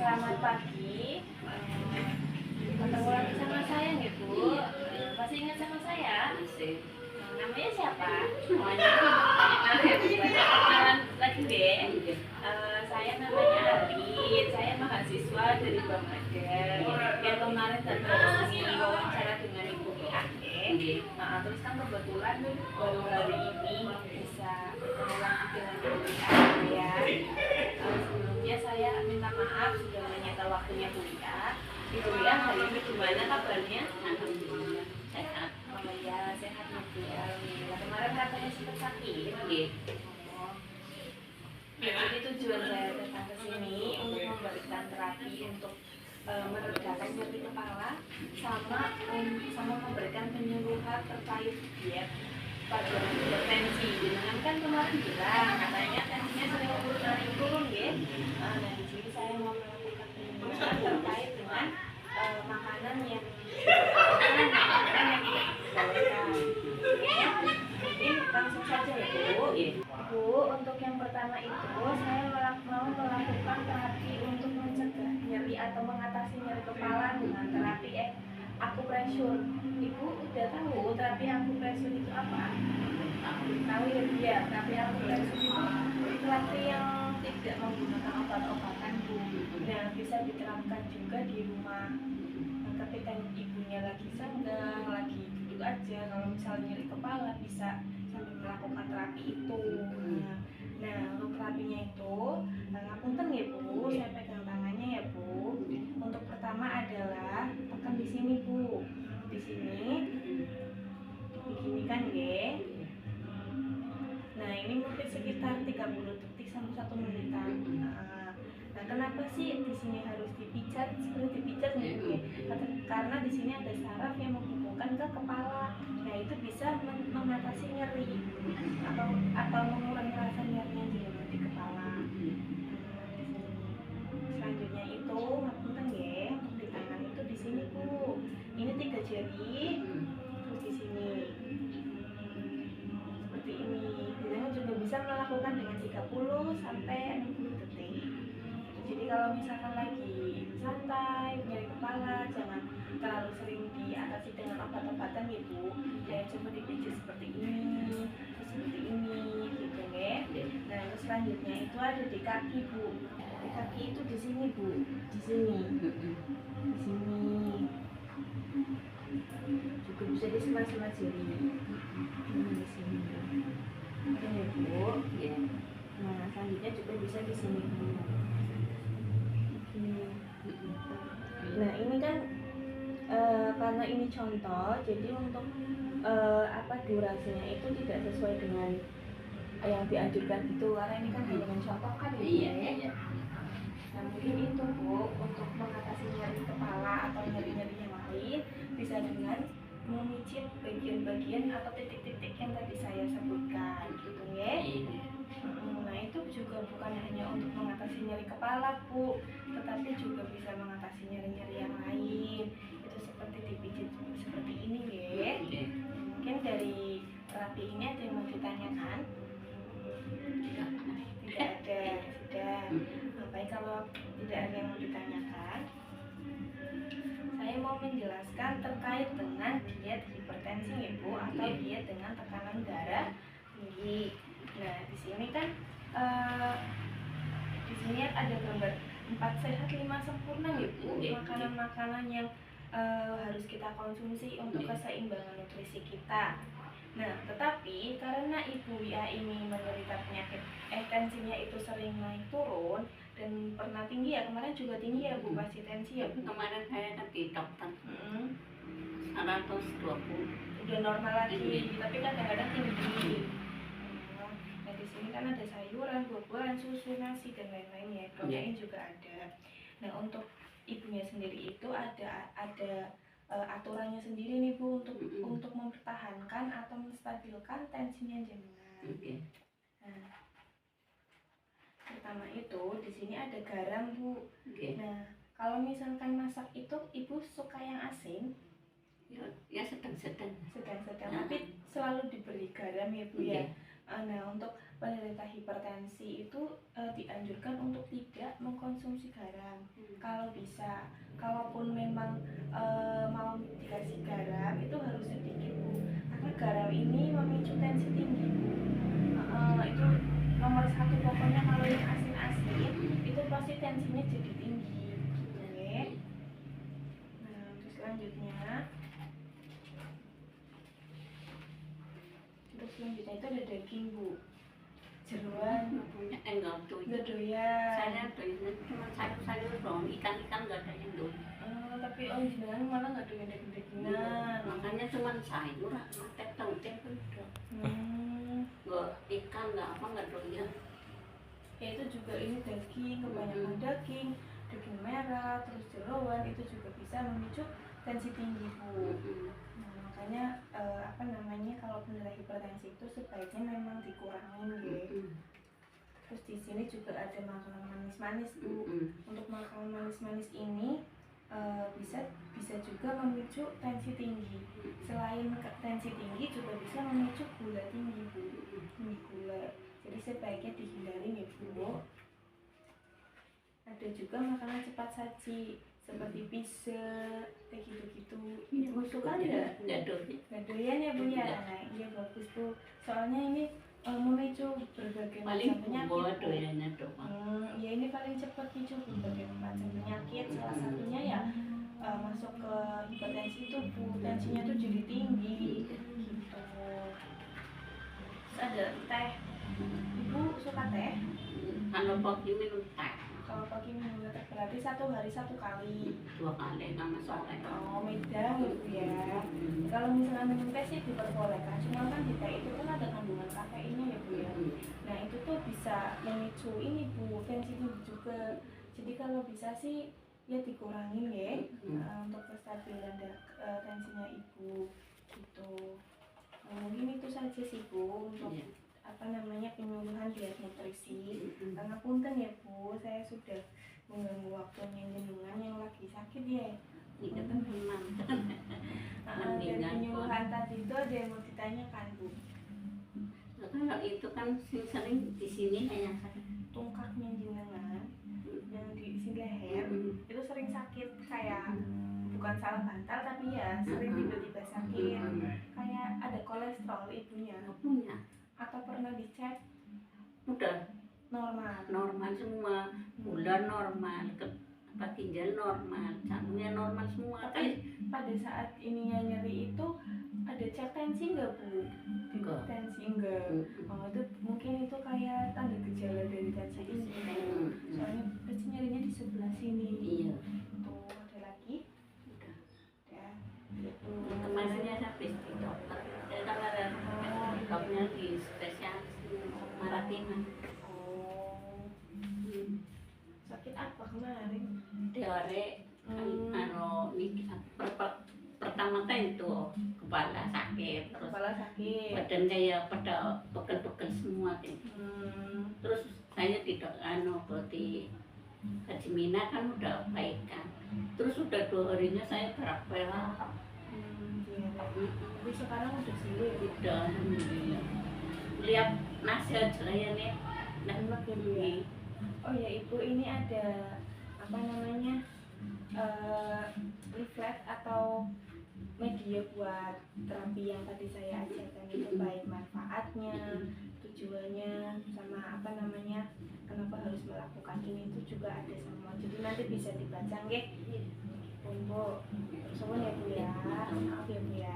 Selamat pagi. Ketemu lagi sama saya nih Bu. Masih ingat sama saya? Masih. Namanya siapa? Kenalan lagi deh. Saya namanya Alin. Saya mahasiswa dari Bangladesh. Yang kemarin datang ke wawancara dengan Ibu Ake. Terus kan kebetulan baru hari ini bisa ketemu lagi dengan Ibu Ake ya. Sebelumnya saya minta maaf sudah menyita waktunya kuliah. Di kuliah hari ini gimana kabarnya? Alhamdulillah sehat. Oh ya, sehat ya Bu. Alhamdulillah. Kemarin katanya sempat sakit. Oh. Ya, jadi tujuan saya datang ke sini untuk memberikan terapi untuk meredakan nyeri kepala sama memberikan penyuluhan terkait diet pada hipertensi. Dengan kan kemarin bilang katanya tensinya sering turun ya. Nah di sini saya mau melakukan penyuluhan terkait dengan makanan yang mungkin langsung saja ya Bu. Bu, untuk yang pertama itu saya mau melakukan terapi untuk mencegah nyeri atau mengatasi nyeri kepala dengan terapi akupresur. Ibu udah tahu terapi akupresur itu apa? Tahu ya, terapi akupresur itu terapi yang tidak menggunakan obat-obatan Bu. Nah, bisa diterapkan juga di rumah. Ketika ibunya lagi senggang, lagi duduk aja, kalau misalnya nyeri kepala bisa sambil melakukan terapi itu. Nah untuk terapinya itu, ngapunten ya Bu, saya pegang tangannya ya Bu. Untuk pertama adalah tekan di sini Bu, di sini, begini kan ya. Nah ini mungkin sekitar 30 detik sampai 1 menitan. Nah, kenapa sih di sini harus dipijat? Seperti dipijat nih Bu ya? Karena di sini ada saraf yang menghubungkan ke kepala. Nah, itu bisa mengatasi nyeri atau mengurangi rasa nyerinya di kepala. Selanjutnya itu ngapunten ya, di tangan itu di sini Bu. Ini 3 jari, terus di sini. Seperti ini. Biasanya juga bisa melakukan dengan 30 sampai 60 detik. Jadi kalau misalkan lagi santai, nyeri kepala, jangan terlalu sering diatasi dengan obat-obatan ya Bu. Ya coba dipijit seperti ini, terus seperti ini, gitu ya. Nah terus selanjutnya itu ada di kaki Bu. Di kaki itu di sini Bu, di sini, di sini. Juga bisa di sela-sela jari. Ini di sini. Oke ya Bu. Nah selanjutnya juga bisa di sini Bu. Nah ini kan karena ini contoh, jadi untuk durasinya itu tidak sesuai dengan yang dianjurkan itu, karena ini kan hanya mencontohkan ya. Nah mungkin itu Bu, untuk mengatasi nyeri kepala atau nyeri-nyeri yang lain bisa dengan memijit bagian-bagian atau titik-titik yang tadi saya sebutkan gitu ya. Nah itu juga bukan hanya untuk mengatasi nyeri kepala Bu, tetapi juga bisa mengatasi nyeri-nyeri yang lain. Itu seperti dipijit seperti ini ya. Mungkin dari terapi ini ada yang mau ditanyakan? Tidak ada, sudah. Baik, kalau tidak ada yang mau ditanyakan, saya mau menjelaskan terkait dengan diet hipertensi ya Bu, atau diet dengan tekanan darah tinggi. Nah di sini kan di sini ada gambar 4 sehat 5 sempurna ya Bu, makanan-makanan yang harus kita konsumsi untuk keseimbangan nutrisi kita. Nah tetapi karena Ibu ya ini menderita penyakit tensinya itu sering naik turun dan pernah tinggi ya, kemarin juga tinggi ya Bu pasti tensi ya Bu. Kemarin saya di dokter 120. Udah normal lagi, tapi kadang-kadang tinggi. Nah di sini kan ada sayuran, buah-buahan, susu, nasi dan lain-lain ya, protein juga ada. Nah untuk ibunya sendiri itu ada aturannya sendiri nih Bu, untuk mempertahankan atau menstabilkan tensinya jenengan. Nah pertama itu di sini ada garam Bu. Nah kalau misalkan masak itu Ibu suka yang asin? Ya sedang-sedang. Tapi selalu diberi garam ya Bu ya. Nah untuk penderita hipertensi itu dianjurkan untuk tidak mengkonsumsi garam. bisa. Kalaupun memang mau dikasih garam itu harus sedikit Bu, karena garam ini memicu tensi tinggi Bu. Itu nomor satu pokoknya, kalau yang asin-asin itu pasti tensinya jadi tinggi. Oke. Nah, terus selanjutnya itu ada daging Bu, jeroan, Enggak tuh. dodoyan. Saya doyan cuma sayur-sayur dong, ikan-ikan nggak ada yang doyan. Tapi jenengan malah nggak doyan daging-dagingan. Makanya cuma sayur, teh udah. Nggak ikan, nggak apa, nggak doyan. Ya itu juga ini daging, kebanyakan daging merah, terus jeroan itu juga bisa memicu tensi tinggi Bu. Nah, makanya kalau penderita hipertensi itu sebaiknya memang dikurangin gitu. Terus di sini juga ada makanan manis-manis Bu. Untuk makanan manis-manis ini bisa juga memicu tensi tinggi. Selain tensi tinggi juga bisa memicu gula tinggi Bu, tinggi gula. Jadi sebaiknya dihindari ya Bu. Ada juga makanan cepat saji seperti pizza, kayak gitu-gitu. Ibu suka nggak? Nggak doyan. Nggak doyan ya Bu ya? Nah, iya bagus tuh. Soalnya ini memicu berbagai Paling macam penyakit. buat doyannya doang. Ya ini paling cepat micu berbagai macam penyakit. Salah satunya ya masuk ke hipertensi itu Bu, tensinya tuh jadi tinggi gitu. Terus ada teh. Ibu suka teh? Kalau pagi minum teh. Kalau pagi minum teh berarti 1 hari 1 kali. 2 kali sama sore. Oh, medang gitu ya. Kalau misalnya minum teh sih diperbolehkan, cuma kan di teh itu kan ada kandungan kafeinnya ya Bu ya. Nah itu tuh bisa memicu ini Bu, tensi tinggi juga. Jadi kalau bisa sih ya dikurangin ya untuk kestabilan tensinya Ibu gitu. Mungkin itu saja sih Bu untuk penyuluhan diet nutrisi. Karena punten ya Bu, saya sudah mengganggu waktunya jenengan yang lagi sakit ya. Itu kan memang. Dan penyuluhan tadi itu ada yang mau ditanyakan Bu. Kalau itu kan sering di sini hanya Tungkaknya jenengan yang di sini leher itu sering sakit, kayak bukan salah bantal tapi ya sering tiba-tiba sakit, kayak ada kolesterol ibunya. punya. Atau pernah dicek? Udah Normal semua, gula normal, ginjal normal, jantungnya normal semua. Tapi pada saat ininya nyeri itu ada cek tensi nggak Bu? Enggak. Tensi enggak. Oh, itu mungkin itu kayak tanda gejala dari tensi ini. Soalnya pasti nyerinya di sebelah sini. Iya. Tuh ada lagi. Udah. Ya. Gitu. Kemarinnya saya habis di dokter. Saya kan ada dokternya di spesialis Maratina. Sakit apa kemarin? Diare pertama kan itu kepala sakit, terus Kepala sakit. badan kayak pada pegel-pegel semua terus saya tidak di Haji Mina kan udah baikan, terus udah 2 harinya saya berak-berak. Iya. Tapi sekarang udah sembuh ya? Udah, alhamdulillah. Lihat nasihat saya nih, Enak ya Bu ya? Oh ya Ibu, ini ada leaflet atau media buat terapi yang tadi saya ajarkan itu, baik manfaatnya, tujuannya, sama kenapa harus melakukan ini, itu juga ada semua. Jadi nanti bisa dibaca nggih. Bu, suwun ya Bu ya. Maaf ya Bu ya.